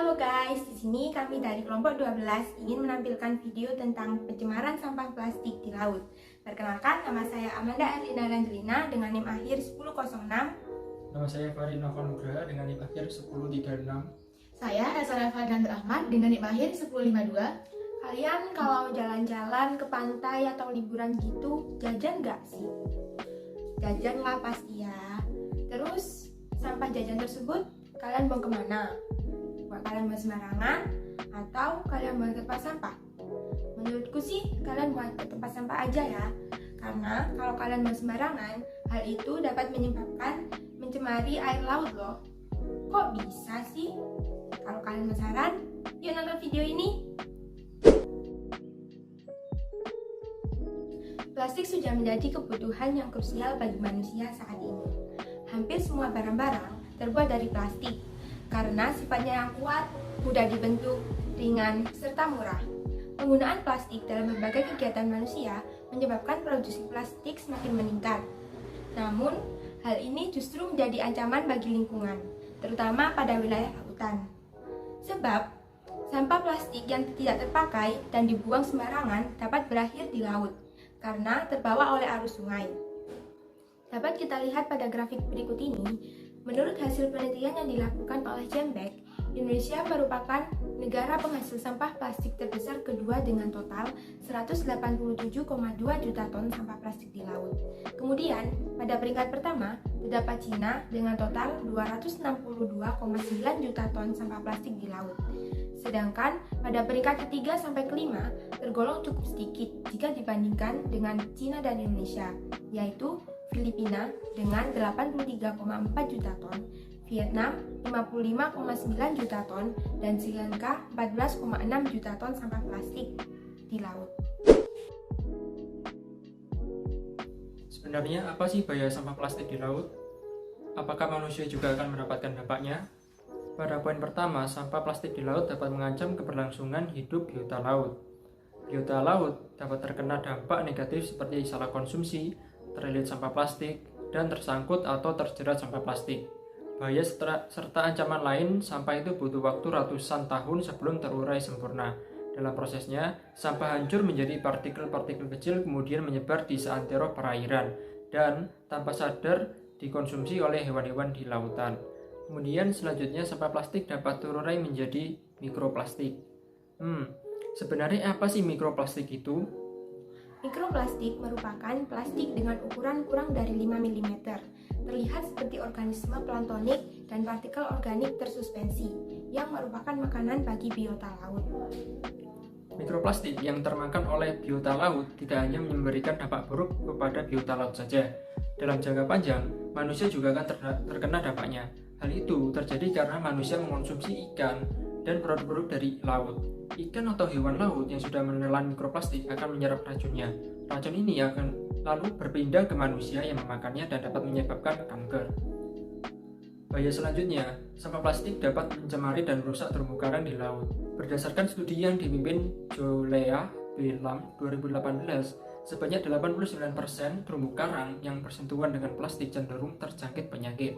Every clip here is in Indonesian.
Halo guys, di sini kami dari kelompok 12 ingin menampilkan video tentang pencemaran sampah plastik di laut. Perkenalkan, nama saya Amanda Erlina Rangelina dengan NIM akhir 1006. Nama saya Farid Nova Nugraha dengan NIM akhir 1036. Saya Esra Fadlan Ahmad dengan NIM akhir 1052. Kalian kalau jalan-jalan ke pantai atau liburan gitu, jajan nggak sih? Jajan lah pasti ya. Terus, sampah jajan tersebut kalian buang kemana? Kalian buang sembarangan atau kalian buang ke tempat sampah? Menurutku sih kalian buang ke tempat sampah aja ya, karena kalau kalian buang sembarangan, hal itu dapat menyebabkan mencemari air laut loh. Kok bisa sih? Kalau kalian penasaran, yuk nonton video ini. Plastik sudah menjadi kebutuhan yang krusial bagi manusia saat ini. Hampir semua barang-barang terbuat dari plastik karena sifatnya yang kuat, mudah dibentuk, ringan, serta murah. Penggunaan plastik dalam berbagai kegiatan manusia menyebabkan produksi plastik semakin meningkat. Namun, hal ini justru menjadi ancaman bagi lingkungan, terutama pada wilayah lautan. Sebab, sampah plastik yang tidak terpakai dan dibuang sembarangan dapat berakhir di laut karena terbawa oleh arus sungai. Dapat kita lihat pada grafik berikut ini. Menurut hasil penelitian yang dilakukan oleh Jembeck, Indonesia merupakan negara penghasil sampah plastik terbesar kedua dengan total 187,2 juta ton sampah plastik di laut. Kemudian, pada peringkat pertama, terdapat Cina dengan total 262,9 juta ton sampah plastik di laut. Sedangkan pada peringkat ketiga sampai kelima tergolong cukup sedikit jika dibandingkan dengan Cina dan Indonesia, yaitu Filipina dengan 83,4 juta ton, Vietnam 55,9 juta ton, dan Sri Lanka 14,6 juta ton sampah plastik di laut. Sebenarnya apa sih bahaya sampah plastik di laut? Apakah manusia juga akan mendapatkan dampaknya? Pada poin pertama, sampah plastik di laut dapat mengancam keberlangsungan hidup biota laut. Biota laut dapat terkena dampak negatif seperti salah konsumsi, terlilit sampah plastik, dan tersangkut atau terjerat sampah plastik. Bahaya serta ancaman lain, sampah itu butuh waktu ratusan tahun sebelum terurai sempurna. Dalam prosesnya, sampah hancur menjadi partikel-partikel kecil kemudian menyebar di seantero perairan dan tanpa sadar dikonsumsi oleh hewan-hewan di lautan. Kemudian selanjutnya sampah plastik dapat terurai menjadi mikroplastik. Sebenarnya apa sih mikroplastik itu? Mikroplastik merupakan plastik dengan ukuran kurang dari 5 mm, terlihat seperti organisme planktonik dan partikel organik tersuspensi, yang merupakan makanan bagi biota laut. Mikroplastik yang termakan oleh biota laut tidak hanya memberikan dampak buruk kepada biota laut saja. Dalam jangka panjang, manusia juga akan terkena dampaknya. Hal itu terjadi karena manusia mengonsumsi ikan dan produk-produk dari laut. Ikan atau hewan laut yang sudah menelan mikroplastik akan menyerap racunnya. Racun ini akan lalu berpindah ke manusia yang memakannya dan dapat menyebabkan kanker. Bahaya selanjutnya, sampah plastik dapat mencemari dan merusak terumbu karang di laut. Berdasarkan studi yang dipimpin Jolea Belam 2018, sebanyak 89% terumbu karang yang bersentuhan dengan plastik cenderung terjangkit penyakit.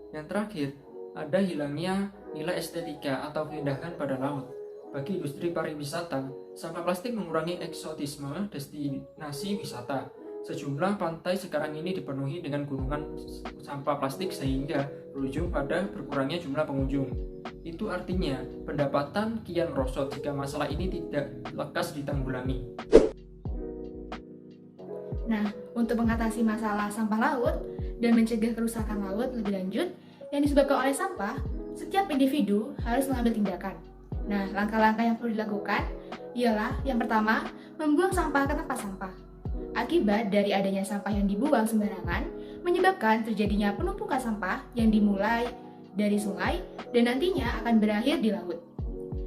Yang terakhir, ada hilangnya nilai estetika atau keindahan pada laut. Bagi industri pariwisata, sampah plastik mengurangi eksotisme destinasi wisata. Sejumlah pantai sekarang ini dipenuhi dengan gunungan sampah plastik sehingga berujung pada berkurangnya jumlah pengunjung. Itu artinya pendapatan kian merosot jika masalah ini tidak lekas ditanggulangi. Nah, untuk mengatasi masalah sampah laut dan mencegah kerusakan laut lebih lanjut yang disebabkan oleh sampah, setiap individu harus mengambil tindakan. Nah, langkah-langkah yang perlu dilakukan ialah yang pertama, membuang sampah ke tempat sampah. Akibat dari adanya sampah yang dibuang sembarangan menyebabkan terjadinya penumpukan sampah yang dimulai dari sungai dan nantinya akan berakhir di laut.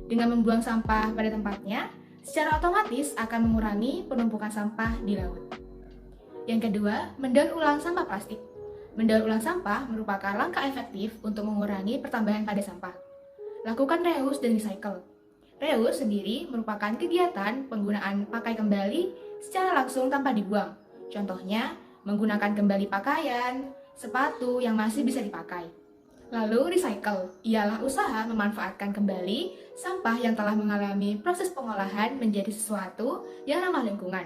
Dengan membuang sampah pada tempatnya, secara otomatis akan mengurangi penumpukan sampah di laut. Yang kedua, mendaur ulang sampah plastik. Mendaur ulang sampah merupakan langkah efektif untuk mengurangi pertambahan pada sampah. Lakukan reuse dan recycle. Reuse sendiri merupakan kegiatan penggunaan pakai kembali secara langsung tanpa dibuang. Contohnya, menggunakan kembali pakaian, sepatu yang masih bisa dipakai. Lalu recycle ialah usaha memanfaatkan kembali sampah yang telah mengalami proses pengolahan menjadi sesuatu yang ramah lingkungan.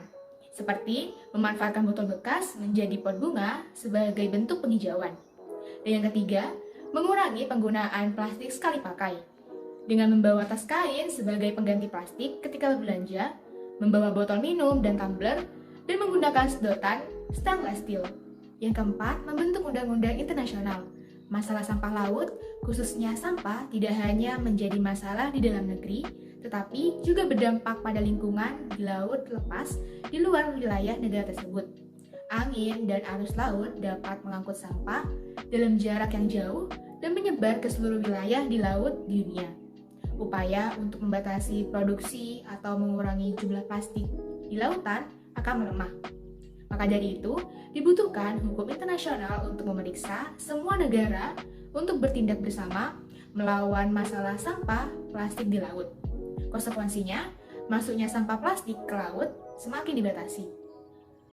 Seperti memanfaatkan botol bekas menjadi pot bunga sebagai bentuk penghijauan. Dan yang ketiga, mengurangi penggunaan plastik sekali pakai. Dengan membawa tas kain sebagai pengganti plastik ketika berbelanja, membawa botol minum dan tumbler, dan menggunakan sedotan stainless steel. Yang keempat, membentuk undang-undang internasional. Masalah sampah laut, khususnya sampah, tidak hanya menjadi masalah di dalam negeri, tetapi juga berdampak pada lingkungan di laut lepas di luar wilayah negara tersebut. Angin dan arus laut dapat mengangkut sampah dalam jarak yang jauh dan menyebar ke seluruh wilayah di laut di dunia. Upaya untuk membatasi produksi atau mengurangi jumlah plastik di lautan akan melemah. Maka dari itu, dibutuhkan hukum internasional untuk memeriksa semua negara untuk bertindak bersama melawan masalah sampah plastik di laut. Konsekuensinya, masuknya sampah plastik ke laut semakin dibatasi.